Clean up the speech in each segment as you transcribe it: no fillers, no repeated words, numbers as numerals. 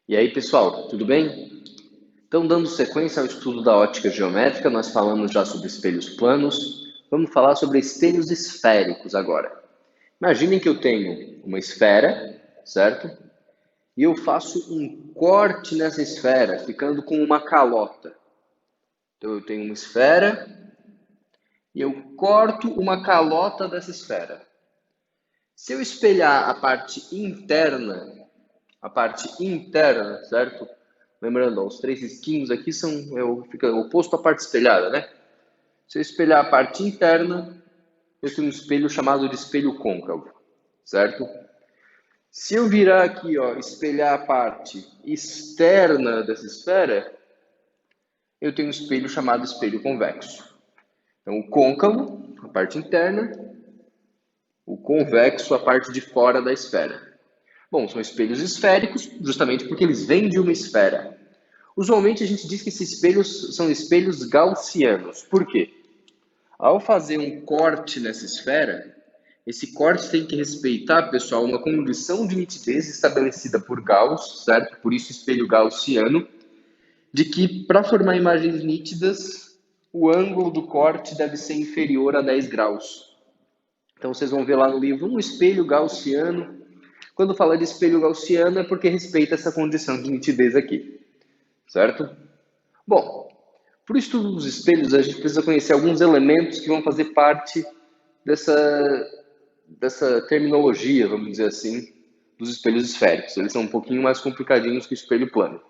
E aí, pessoal, tudo bem? Então, dando sequência ao estudo da ótica geométrica, nós falamos já sobre espelhos planos. Vamos falar sobre espelhos esféricos agora. Imaginem que eu tenho uma esfera, certo? E eu faço um corte nessa esfera, ficando com uma calota. Então, eu tenho uma esfera e eu corto uma calota dessa esfera. Se eu espelhar a parte interna, certo? Lembrando, ó, os três risquinhos aqui fica oposto à parte espelhada, né? Se eu espelhar a parte interna, eu tenho um espelho chamado de espelho côncavo, certo? Se eu virar aqui, ó, espelhar a parte externa dessa esfera, eu tenho um espelho chamado espelho convexo. Então, o côncavo, a parte interna, o convexo, a parte de fora da esfera. Bom, são espelhos esféricos, justamente porque eles vêm de uma esfera. Usualmente a gente diz que esses espelhos são espelhos gaussianos. Por quê? Ao fazer um corte nessa esfera, esse corte tem que respeitar, pessoal, uma condição de nitidez estabelecida por Gauss, certo? Por isso espelho gaussiano, de que para formar imagens nítidas, o ângulo do corte deve ser inferior a 10 graus. Então vocês vão ver lá no livro um espelho gaussiano. Quando fala de espelho gaussiano é porque respeita essa condição de nitidez aqui, certo? Bom, para o estudo dos espelhos, a gente precisa conhecer alguns elementos que vão fazer parte dessa terminologia, vamos dizer assim, dos espelhos esféricos. Eles são um pouquinho mais complicadinhos que o espelho plano.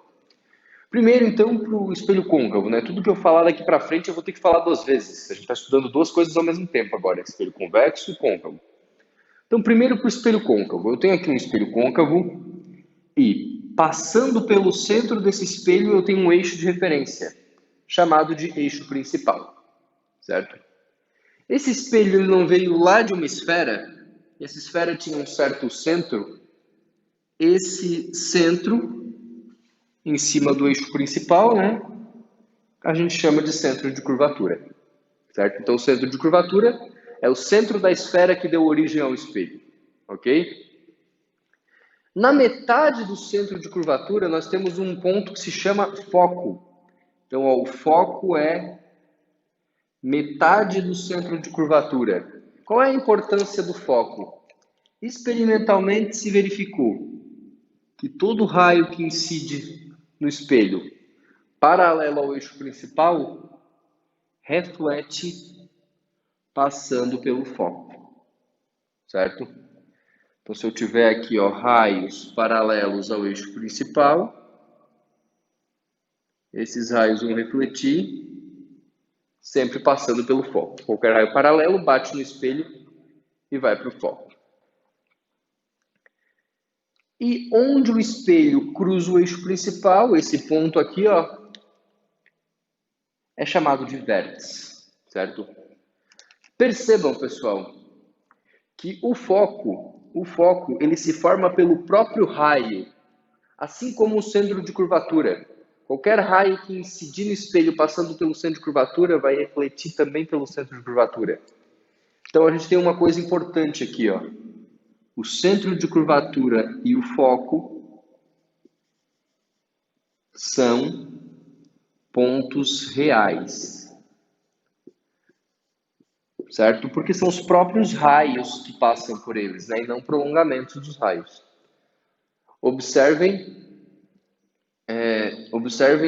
Primeiro, então, para o espelho côncavo, né? Tudo que eu falar daqui para frente eu vou ter que falar duas vezes. A gente está estudando duas coisas ao mesmo tempo agora, espelho convexo e côncavo. Então, primeiro para o espelho côncavo. Eu tenho aqui um espelho côncavo e, passando pelo centro desse espelho, eu tenho um eixo de referência, chamado de eixo principal, certo? Esse espelho ele não veio lá de uma esfera, e essa esfera tinha um certo centro. Esse centro, em cima do eixo principal, né, a gente chama de centro de curvatura, certo? Então, o centro de curvatura é o centro da esfera que deu origem ao espelho, ok? Na metade do centro de curvatura, nós temos um ponto que se chama foco. Então, ó, o foco é metade do centro de curvatura. Qual é a importância do foco? Experimentalmente se verificou que todo raio que incide no espelho paralelo ao eixo principal reflete passando pelo foco, certo? Então, se eu tiver aqui, ó, raios paralelos ao eixo principal, esses raios vão refletir sempre passando pelo foco. Qualquer raio paralelo bate no espelho e vai para o foco. E onde o espelho cruza o eixo principal, esse ponto aqui, ó, é chamado de vértice, certo? Percebam, pessoal, que o foco, ele se forma pelo próprio raio, assim como o centro de curvatura. Qualquer raio que incidir no espelho passando pelo centro de curvatura vai refletir também pelo centro de curvatura. Então a gente tem uma coisa importante aqui, ó. O centro de curvatura e o foco são pontos reais, certo? Porque são os próprios raios que passam por eles, né? E não prolongamentos dos raios. Observem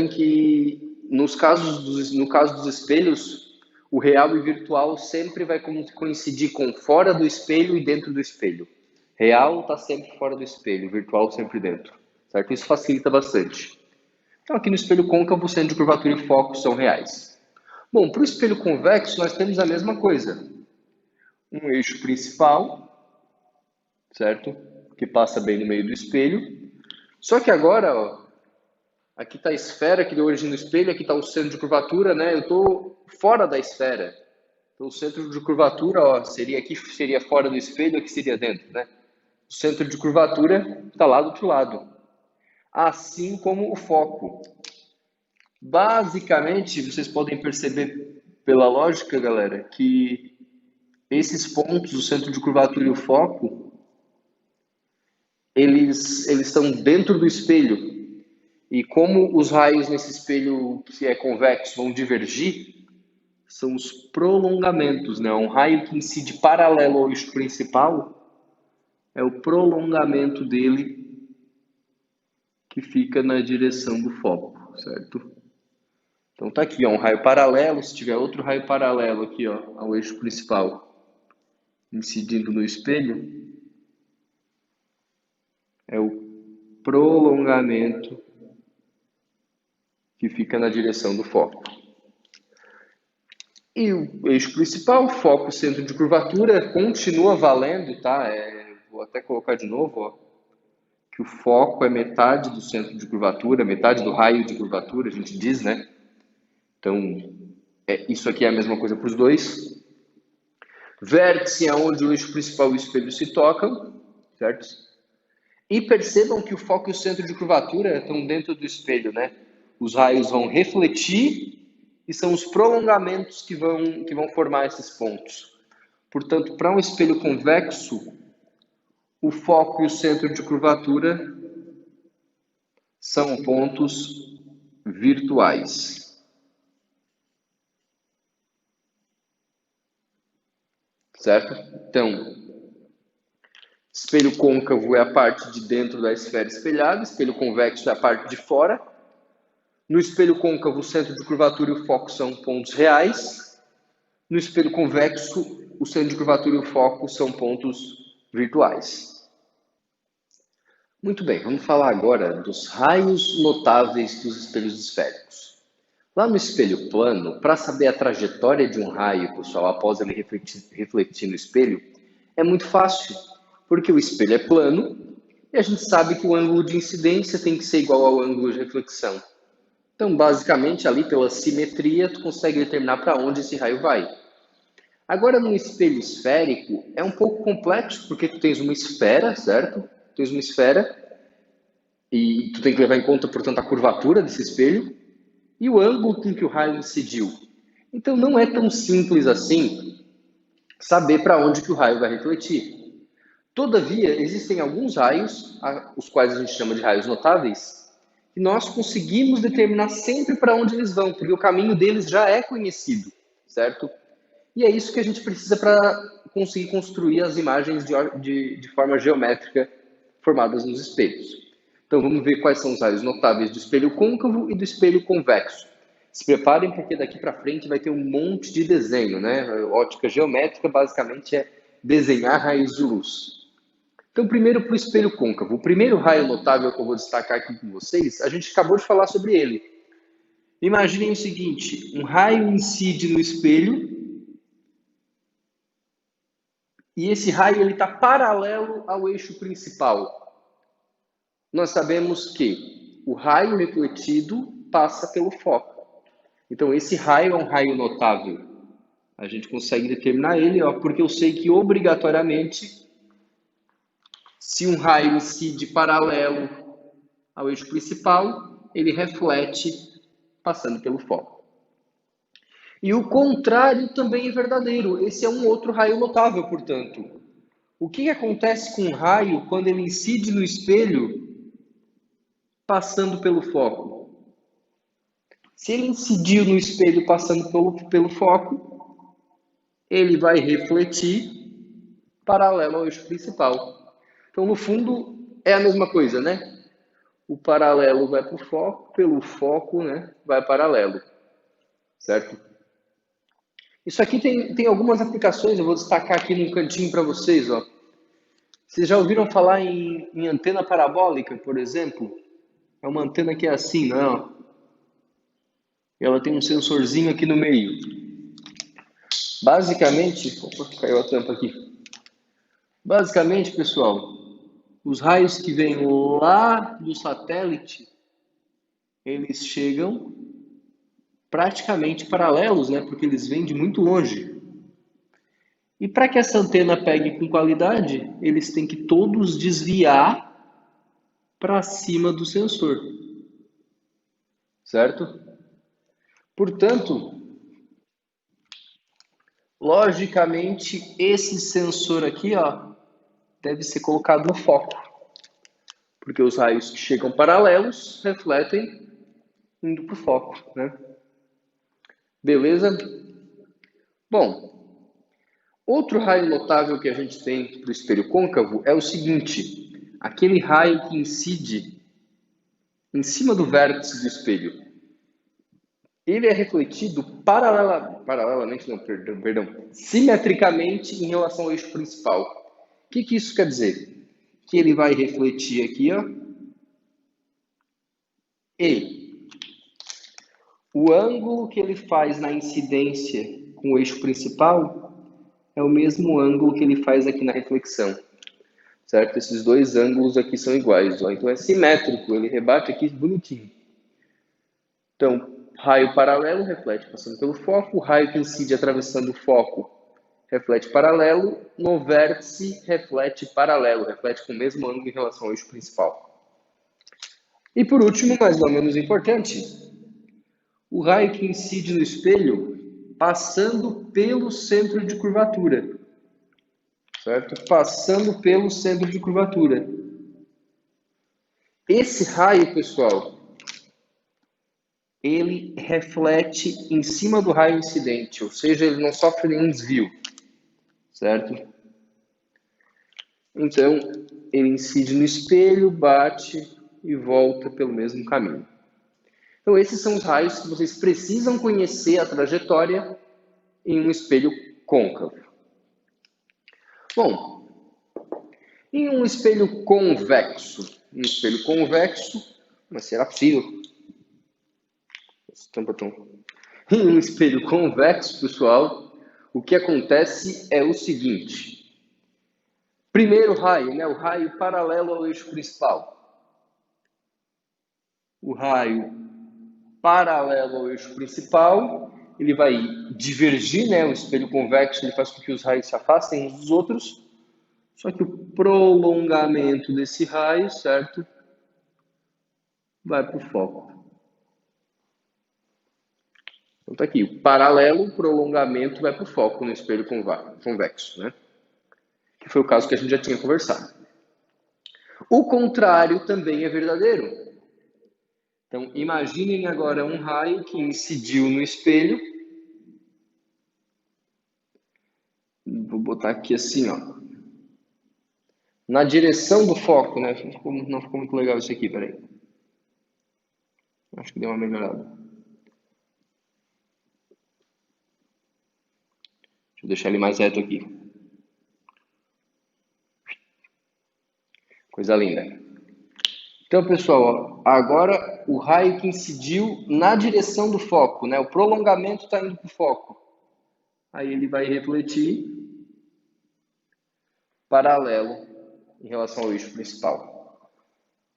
que no caso dos espelhos, o real e virtual sempre vai coincidir com fora do espelho e dentro do espelho. Real está sempre fora do espelho, virtual sempre dentro, certo? Isso facilita bastante. Então, aqui no espelho côncavo, o centro de curvatura e foco são reais. Bom, para o espelho convexo, nós temos a mesma coisa. Um eixo principal, certo? Que passa bem no meio do espelho. Só que agora, ó, aqui está a esfera que deu origem no espelho, aqui está o centro de curvatura, né? Eu estou fora da esfera. Então, o centro de curvatura, ó, seria fora do espelho, aqui seria dentro, né? O centro de curvatura está lá do outro lado. Assim como o foco. Basicamente, vocês podem perceber pela lógica, galera, que esses pontos, o centro de curvatura e o foco, eles estão dentro do espelho. E como os raios nesse espelho que é convexo vão divergir, são os prolongamentos, né? Um raio que incide paralelo ao eixo principal é o prolongamento dele que fica na direção do foco, certo? Então tá aqui, ó, um raio paralelo. Se tiver outro raio paralelo aqui, ó, ao eixo principal, incidindo no espelho, é o prolongamento que fica na direção do foco. E o eixo principal, foco, centro de curvatura, continua valendo, tá? Vou até colocar de novo, ó, que o foco é metade do centro de curvatura, metade do raio de curvatura, a gente diz, né? Então, isso aqui é a mesma coisa para os dois. Vértice é onde o eixo principal e o espelho se tocam, certo? E percebam que o foco e o centro de curvatura estão dentro do espelho, né? Os raios vão refletir e são os prolongamentos que vão formar esses pontos. Portanto, para um espelho convexo, o foco e o centro de curvatura são pontos virtuais. Certo? Então, espelho côncavo é a parte de dentro da esfera espelhada, espelho convexo é a parte de fora. No espelho côncavo, o centro de curvatura e o foco são pontos reais. No espelho convexo, o centro de curvatura e o foco são pontos virtuais. Muito bem, vamos falar agora dos raios notáveis dos espelhos esféricos. Lá no espelho plano, para saber a trajetória de um raio, pessoal, após ele refletir no espelho, é muito fácil, porque o espelho é plano e a gente sabe que o ângulo de incidência tem que ser igual ao ângulo de reflexão. Então, basicamente, ali pela simetria, tu consegue determinar para onde esse raio vai. Agora, no espelho esférico, é um pouco complexo, porque tu tens uma esfera, certo? Tu tens uma esfera e tu tem que levar em conta, portanto, a curvatura desse espelho e o ângulo com que o raio incidiu. Então, não é tão simples assim saber para onde que o raio vai refletir. Todavia, existem alguns raios, os quais a gente chama de raios notáveis, que nós conseguimos determinar sempre para onde eles vão, porque o caminho deles já é conhecido, certo? E é isso que a gente precisa para conseguir construir as imagens de forma geométrica formadas nos espelhos. Então vamos ver quais são os raios notáveis do espelho côncavo e do espelho convexo. Se preparem porque daqui para frente vai ter um monte de desenho, né? Ótica geométrica basicamente é desenhar raios de luz. Então, primeiro para o espelho côncavo. O primeiro raio notável que eu vou destacar aqui com vocês, a gente acabou de falar sobre ele. Imaginem o seguinte, um raio incide no espelho e esse raio está paralelo ao eixo principal. Nós sabemos que o raio refletido passa pelo foco. Então, esse raio é um raio notável. A gente consegue determinar ele, ó, porque eu sei que obrigatoriamente, se um raio incide paralelo ao eixo principal, ele reflete passando pelo foco. E o contrário também é verdadeiro. Esse é um outro raio notável, portanto. O que acontece com um raio quando ele incide no espelho passando pelo foco? Se ele incidiu no espelho passando pelo foco, ele vai refletir paralelo ao eixo principal. Então, no fundo, é a mesma coisa, né? O paralelo vai para o foco, pelo foco, né, vai paralelo, certo? Isso aqui tem algumas aplicações, eu vou destacar aqui num cantinho para vocês, ó. Vocês já ouviram falar em antena parabólica, por exemplo? É uma antena que é assim, não? Ela tem um sensorzinho aqui no meio. Basicamente, opa, caiu a tampa aqui. Basicamente, pessoal, os raios que vêm lá do satélite, eles chegam praticamente paralelos, né? Porque eles vêm de muito longe. E para que essa antena pegue com qualidade, eles têm que todos desviar para cima do sensor, certo? Portanto, logicamente, esse sensor aqui, ó, deve ser colocado no foco. porque os raios que chegam paralelos refletem indo para o foco, né? Beleza? Bom, outro raio notável que a gente tem para o espelho côncavo é o seguinte: aquele raio que incide em cima do vértice do espelho. Ele é refletido paralelamente, não, perdão, simetricamente em relação ao eixo principal. O que isso quer dizer? Que ele vai refletir aqui, ó, e o ângulo que ele faz na incidência com o eixo principal é o mesmo ângulo que ele faz aqui na reflexão, certo? Esses dois ângulos aqui são iguais, ó. Então é simétrico, ele rebate aqui bonitinho. Então, raio paralelo reflete passando pelo foco, o raio que incide atravessando o foco reflete paralelo, no vértice reflete paralelo, reflete com o mesmo ângulo em relação ao eixo principal. E por último, mas não menos importante, o raio que incide no espelho passando pelo centro de curvatura, certo? Passando pelo centro de curvatura. Esse raio, pessoal, ele reflete em cima do raio incidente, ou seja, ele não sofre nenhum desvio, certo? Então, ele incide no espelho, bate e volta pelo mesmo caminho. Então, esses são os raios que vocês precisam conhecer a trajetória em um espelho côncavo. Bom, em um espelho convexo, mas será possível? Em um espelho convexo, pessoal, o que acontece é o seguinte. Primeiro raio, né, o raio paralelo ao eixo principal. O raio paralelo ao eixo principal, ele vai divergir, né, o espelho convexo ele faz com que os raios se afastem uns dos outros, só que o prolongamento desse raio, certo, vai para o foco. Então tá aqui, o paralelo, o prolongamento vai para o foco no espelho convexo, né? Que foi o caso que a gente já tinha conversado. O contrário também é verdadeiro. Então, imaginem agora um raio que incidiu no espelho. Vou botar aqui assim, ó. Na direção do foco, né? Não ficou muito legal isso aqui, peraí. Acho que deu uma melhorada. Deixa eu deixar ele mais reto aqui. Coisa linda. Então, pessoal, ó, agora o raio que incidiu na direção do foco, né? O prolongamento está indo para o foco. Aí ele vai refletir paralelo em relação ao eixo principal.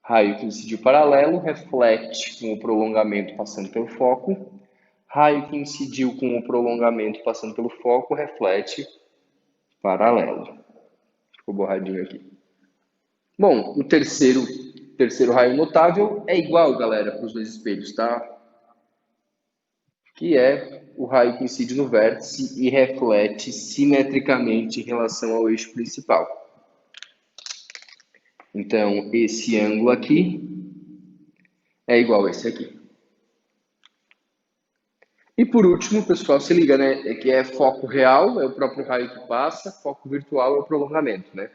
Raio que incidiu paralelo reflete com o prolongamento passando pelo foco. Raio que incidiu com o prolongamento passando pelo foco reflete paralelo. Ficou borradinho aqui. Bom, o terceiro raio notável é igual, galera, para os dois espelhos, tá? Que é o raio que incide no vértice e reflete simetricamente em relação ao eixo principal. Então, esse ângulo aqui é igual a esse aqui. E por último, pessoal, se liga, né? É que é foco real, é o próprio raio que passa, foco virtual é o prolongamento, né?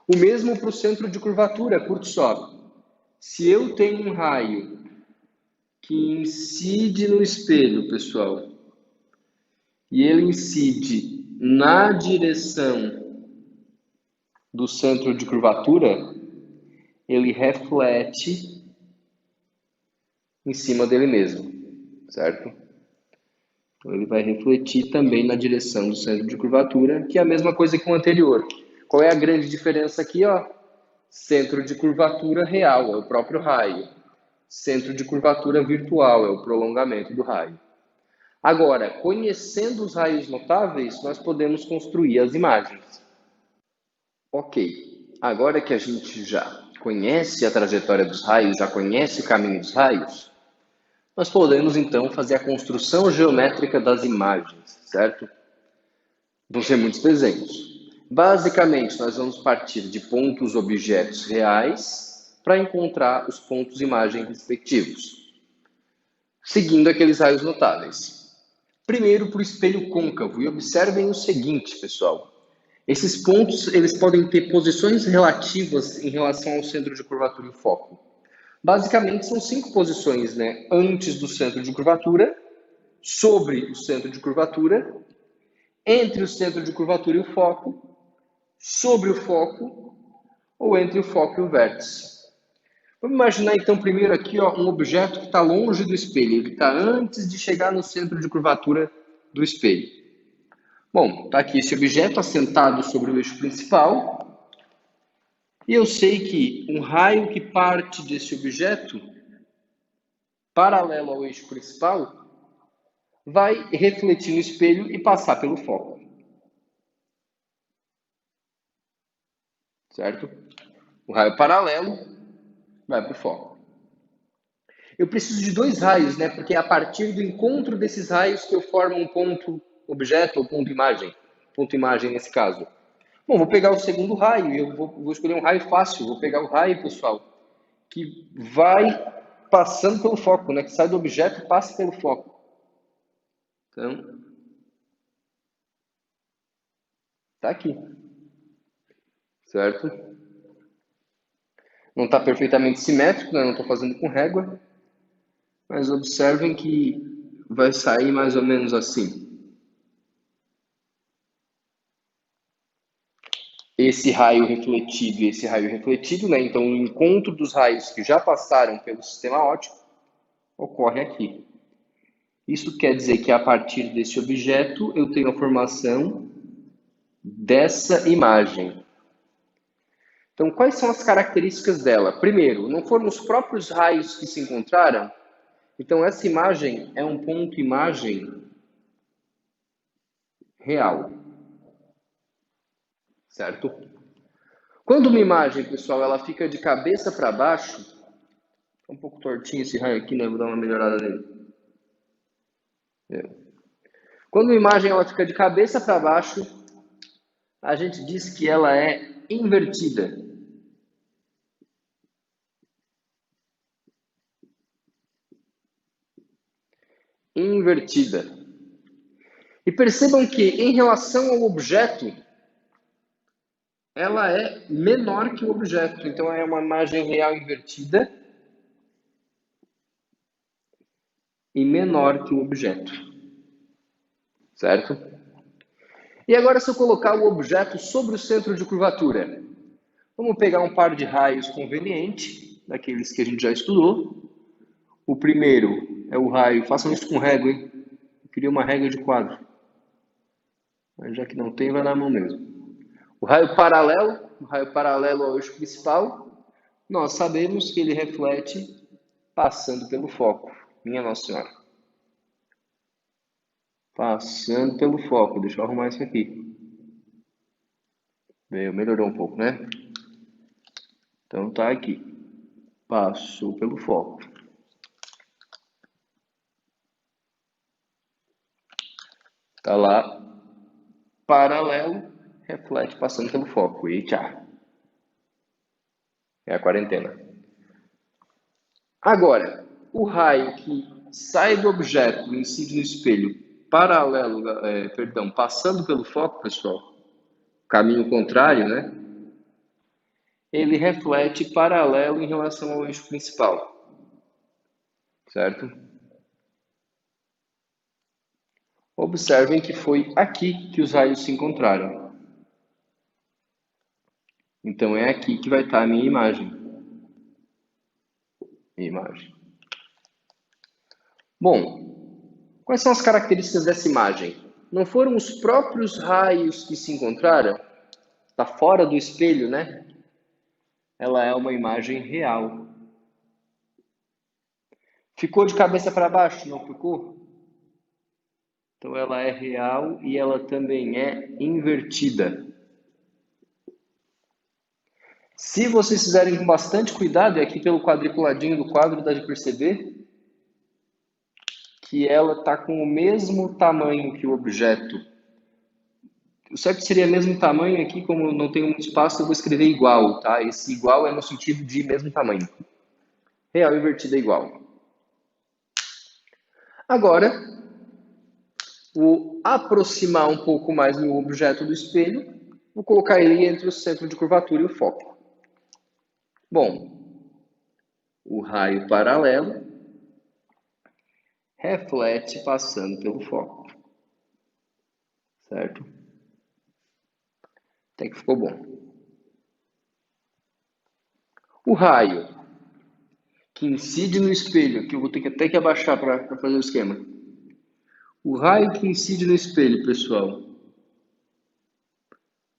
O mesmo para o centro de curvatura, curto só. Se eu tenho um raio que incide no espelho, pessoal, e ele incide na direção do centro de curvatura, ele reflete em cima dele mesmo, certo? Então ele vai refletir também na direção do centro de curvatura, que é a mesma coisa que o anterior. Qual é a grande diferença aqui, ó? Centro de curvatura real, é o próprio raio. Centro de curvatura virtual, é o prolongamento do raio. Agora, conhecendo os raios notáveis, nós podemos construir as imagens. Ok, agora que a gente já conhece a trajetória dos raios, já conhece o caminho dos raios, nós podemos então fazer a construção geométrica das imagens, certo? Vão ser muitos desenhos. Basicamente, nós vamos partir de pontos objetos reais para encontrar os pontos imagem respectivos, seguindo aqueles raios notáveis. Primeiro para o espelho côncavo, e observem o seguinte, pessoal. Esses pontos eles podem ter posições relativas em relação ao centro de curvatura e foco. Basicamente são 5 posições, né? Antes do centro de curvatura, sobre o centro de curvatura, entre o centro de curvatura e o foco, sobre o foco ou entre o foco e o vértice. Vamos imaginar então primeiro aqui um objeto que está longe do espelho, ele está antes de chegar no centro de curvatura do espelho. Bom, está aqui esse objeto assentado sobre o eixo principal e eu sei que um raio que parte desse objeto paralelo ao eixo principal vai refletir no espelho e passar pelo foco. Certo? O raio paralelo vai para o foco. Eu preciso de 2 raios, né? Porque é a partir do encontro desses raios que eu formo um ponto objeto ou ponto imagem. Ponto imagem nesse caso. Bom, vou pegar o segundo raio e eu vou escolher um raio fácil. Vou pegar o raio, pessoal, que vai passando pelo foco, né? Que sai do objeto e passa pelo foco. Então, tá aqui. Certo? Não está perfeitamente simétrico, né? Não estou fazendo com régua. Mas observem que vai sair mais ou menos assim. Esse raio refletido e esse raio refletido, né? Então, o encontro dos raios que já passaram pelo sistema óptico ocorre aqui. Isso quer dizer que a partir desse objeto eu tenho a formação dessa imagem. Então, quais são as características dela? Primeiro, não foram os próprios raios que se encontraram? Então, essa imagem é um ponto imagem real. Certo? Quando uma imagem, pessoal, ela fica de cabeça para baixo, um pouco tortinho esse raio aqui, né? Vou dar uma melhorada nele. Quando uma imagem ela fica de cabeça para baixo, a gente diz que ela é invertida. Invertida. E percebam que, em relação ao objeto, ela é menor que o objeto. Então, é uma imagem real invertida e menor que o objeto. Certo? E agora, se eu colocar o objeto sobre o centro de curvatura, vamos pegar um par de raios conveniente, daqueles que a gente já estudou. O primeiro é o raio, façam isso com régua, hein? Eu queria uma régua de quadro. Mas já que não tem, vai na mão mesmo. O raio paralelo ao eixo principal, nós sabemos que ele reflete passando pelo foco. Minha Nossa Senhora. Passando pelo foco. Deixa eu arrumar isso aqui. Melhorou um pouco, né? Então tá aqui. Passou pelo foco. Tá lá. Paralelo, reflete passando pelo foco. E tchau. É a quarentena. Agora, o raio que sai do objeto e incide no espelho paralelo, passando pelo foco, pessoal, caminho contrário, né? Ele reflete paralelo em relação ao eixo principal, certo? Observem que foi aqui que os raios se encontraram. Então é aqui que vai estar a minha imagem. Bom, quais são as características dessa imagem? Não foram os próprios raios que se encontraram? Está fora do espelho, né? Ela é uma imagem real. Ficou de cabeça para baixo, não ficou? Então ela é real e ela também é invertida. Se vocês fizerem com bastante cuidado, e aqui pelo quadriculadinho do quadro dá de perceber que ela está com o mesmo tamanho que o objeto. O certo seria mesmo tamanho aqui, como não tenho muito espaço, eu vou escrever igual, tá? Esse igual é no sentido de mesmo tamanho. Real invertida é igual. Agora, vou aproximar um pouco mais o meu objeto do espelho. Vou colocar ele entre o centro de curvatura e o foco. Bom, o raio paralelo reflete passando pelo foco, certo? Até que ficou bom. O raio que incide no espelho, que eu vou ter que até que abaixar para fazer o esquema. O raio que incide no espelho, pessoal,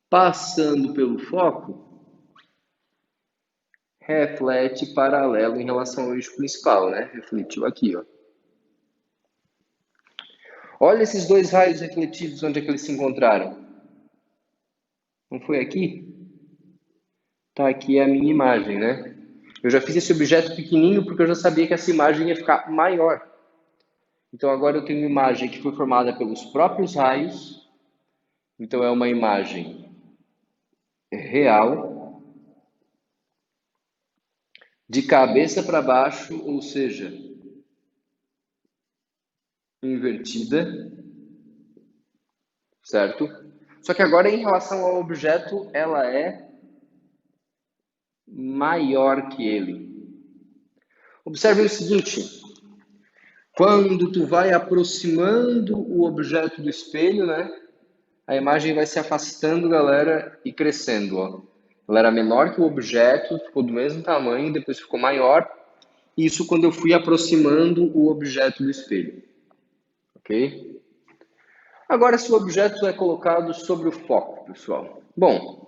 passando pelo foco, reflete paralelo em relação ao eixo principal, né? Refletiu aqui, ó. Olha esses dois raios refletidos, onde é que eles se encontraram? Não foi aqui? Tá aqui a minha imagem, né? Eu já fiz esse objeto pequenininho porque eu já sabia que essa imagem ia ficar maior. Então agora eu tenho uma imagem que foi formada pelos próprios raios. Então é uma imagem real, de cabeça para baixo, ou seja, invertida, certo? Só que agora em relação ao objeto, ela é maior que ele. Observe o seguinte, quando tu vai aproximando o objeto do espelho, né? A imagem vai se afastando, galera, e crescendo, ó. Ela era menor que o objeto, ficou do mesmo tamanho, depois ficou maior. Isso quando eu fui aproximando o objeto do espelho, ok? Agora, se o objeto é colocado sobre o foco, pessoal. Bom,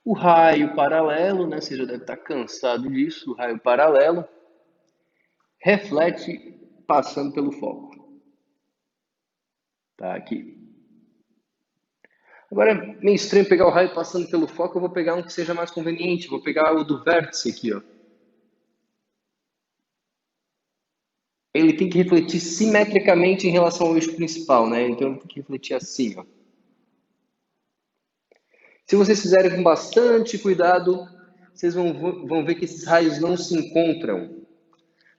o raio paralelo, né? Você já deve estar cansado disso. O raio paralelo reflete passando pelo foco. Tá aqui. Agora, é meio estranho pegar o raio passando pelo foco. Eu vou pegar um que seja mais conveniente. Vou pegar o do vértice aqui, ó. Ele tem que refletir simetricamente em relação ao eixo principal, né? Então ele tem que refletir assim, ó. Se vocês fizerem com bastante cuidado, vocês vão ver que esses raios não se encontram.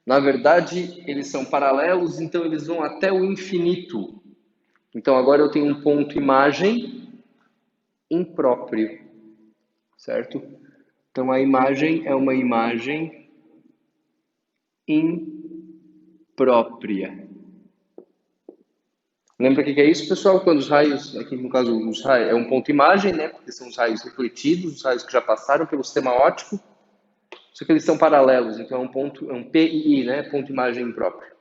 Na verdade, eles são paralelos, então eles vão até o infinito. Então agora eu tenho um ponto imagem impróprio, certo? Então a imagem é uma imagem imprópria. Lembra o que é isso, pessoal? Quando os raios, aqui no caso os raios, é um ponto imagem, né? Porque são os raios refletidos, os raios que já passaram pelo sistema óptico, só que eles são paralelos, então é um ponto, é um PII, né? Ponto imagem impróprio.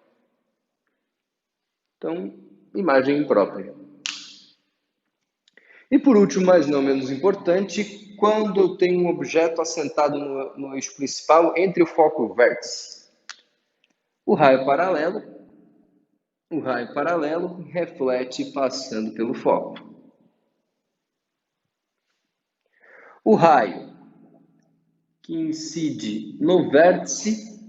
Então, imagem imprópria. E por último, mas não menos importante, quando eu tenho um objeto assentado no eixo principal entre o foco e o vértice. O raio paralelo reflete passando pelo foco. O raio que incide no vértice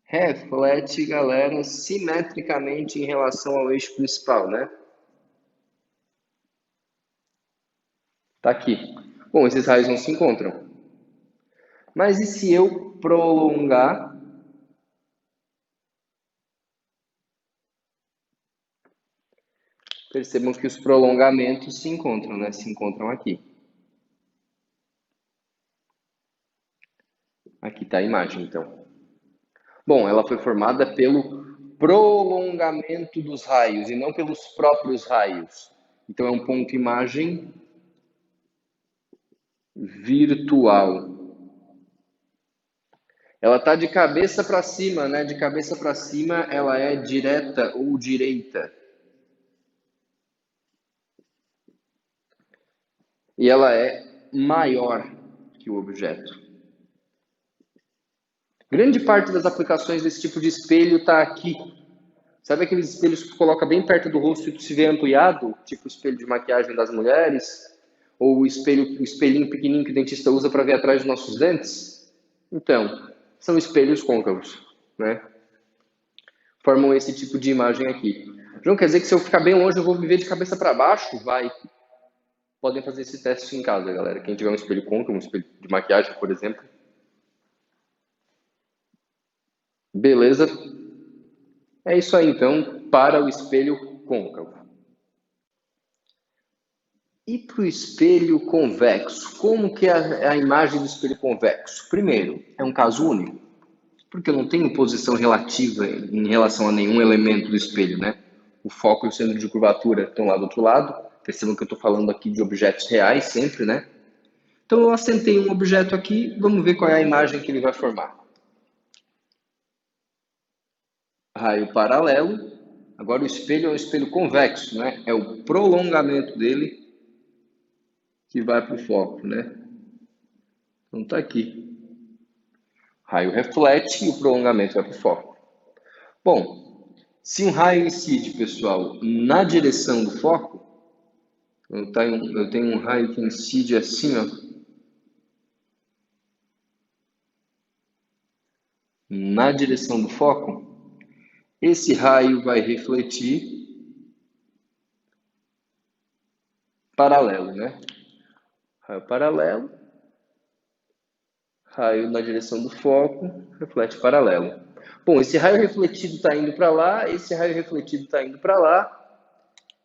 reflete, galera, simetricamente em relação ao eixo principal, né? Tá aqui. Bom, esses raios não se encontram. Mas e se eu prolongar? Percebam que os prolongamentos se encontram, né? Se encontram aqui. Aqui está a imagem, então. Bom, ela foi formada pelo prolongamento dos raios e não pelos próprios raios. Então é um ponto imagem virtual. Ela está de cabeça para cima, né? De cabeça para cima ela é direta ou direita. E ela é maior que o objeto. Grande parte das aplicações desse tipo de espelho está aqui. Sabe aqueles espelhos que tu coloca bem perto do rosto e tu se vê ampliado? Tipo o espelho de maquiagem das mulheres? Ou o espelhinho pequenininho que o dentista usa para ver atrás dos nossos dentes? Então, são espelhos côncavos, né? Formam esse tipo de imagem aqui. João, quer dizer que se eu ficar bem longe eu vou me ver de cabeça para baixo? Vai. Podem fazer esse teste em casa, galera. Quem tiver um espelho côncavo, um espelho de maquiagem, por exemplo. Beleza? É isso aí, então, para o espelho côncavo. E para o espelho convexo? Como que é a imagem do espelho convexo? Primeiro, é um caso único, porque eu não tenho posição relativa em relação a nenhum elemento do espelho, né? O foco e o centro de curvatura estão lá do outro lado. Percebam que eu estou falando aqui de objetos reais sempre, né? Então eu assentei um objeto aqui, vamos ver qual é a imagem que ele vai formar. Raio paralelo. Agora o espelho é um espelho convexo, né? É o prolongamento dele que vai para o foco, né? Então tá aqui. Raio reflete e o prolongamento vai para o foco. Bom, se um raio incide, pessoal, na direção do foco, eu tenho um raio que incide assim, ó, na direção do foco, esse raio vai refletir paralelo, né? Raio paralelo, raio na direção do foco, reflete paralelo. Bom, esse raio refletido está indo para lá, esse raio refletido está indo para lá.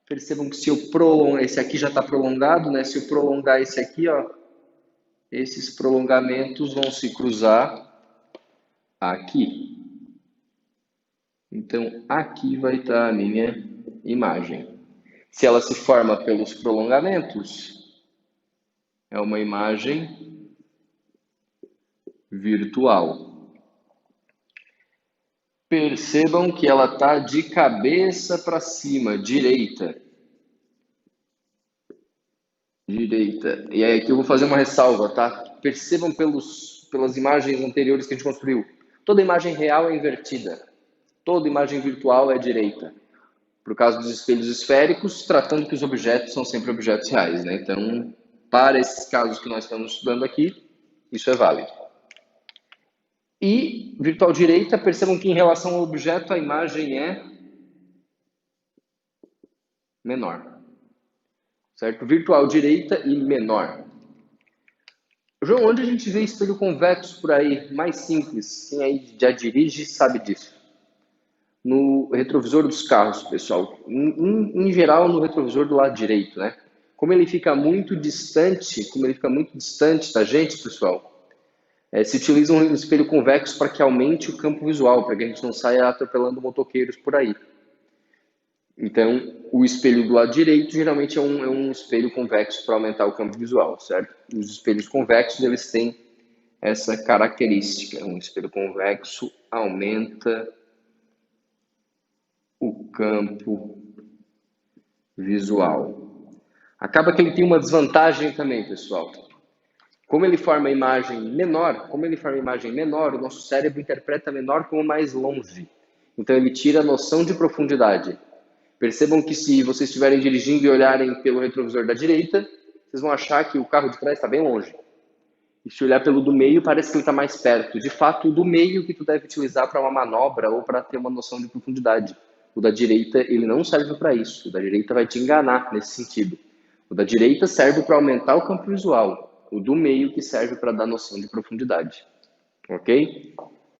Percebam que se eu prolongar, esse aqui já está prolongado, né? Se eu prolongar esse aqui, ó, esses prolongamentos vão se cruzar aqui. Então, aqui vai estar a minha imagem. Se ela se forma pelos prolongamentos, é uma imagem virtual. Percebam que ela está de cabeça para cima, direita. Direita. E aí aqui eu vou fazer uma ressalva, tá? Percebam pelas imagens anteriores que a gente construiu. Toda imagem real é invertida. Toda imagem virtual é direita. Por causa dos espelhos esféricos, tratando que os objetos são sempre objetos reais, né? Então, para esses casos que nós estamos estudando aqui, isso é válido. E virtual direita, percebam que em relação ao objeto a imagem é menor. Certo? Virtual direita e menor. João, onde a gente vê espelho convexo por aí? Mais simples. Quem aí já dirige sabe disso. No retrovisor dos carros, pessoal. Em geral, no retrovisor do lado direito, né? Como ele fica muito distante da gente, pessoal, se utiliza um espelho convexo para que aumente o campo visual, para que a gente não saia atropelando motoqueiros por aí. Então, o espelho do lado direito geralmente é um espelho convexo para aumentar o campo visual, certo? Os espelhos convexos, eles têm essa característica. Um espelho convexo aumenta o campo visual. Acaba que ele tem uma desvantagem também, pessoal. Como ele forma a imagem menor, o nosso cérebro interpreta menor como mais longe. Então ele tira a noção de profundidade. Percebam que se vocês estiverem dirigindo e olharem pelo retrovisor da direita, vocês vão achar que o carro de trás está bem longe. E se olhar pelo do meio, parece que ele está mais perto. De fato, o do meio que tu deve utilizar para uma manobra ou para ter uma noção de profundidade. O da direita, ele não serve para isso. O da direita vai te enganar nesse sentido. O da direita serve para aumentar o campo visual. O do meio que serve para dar noção de profundidade. Ok?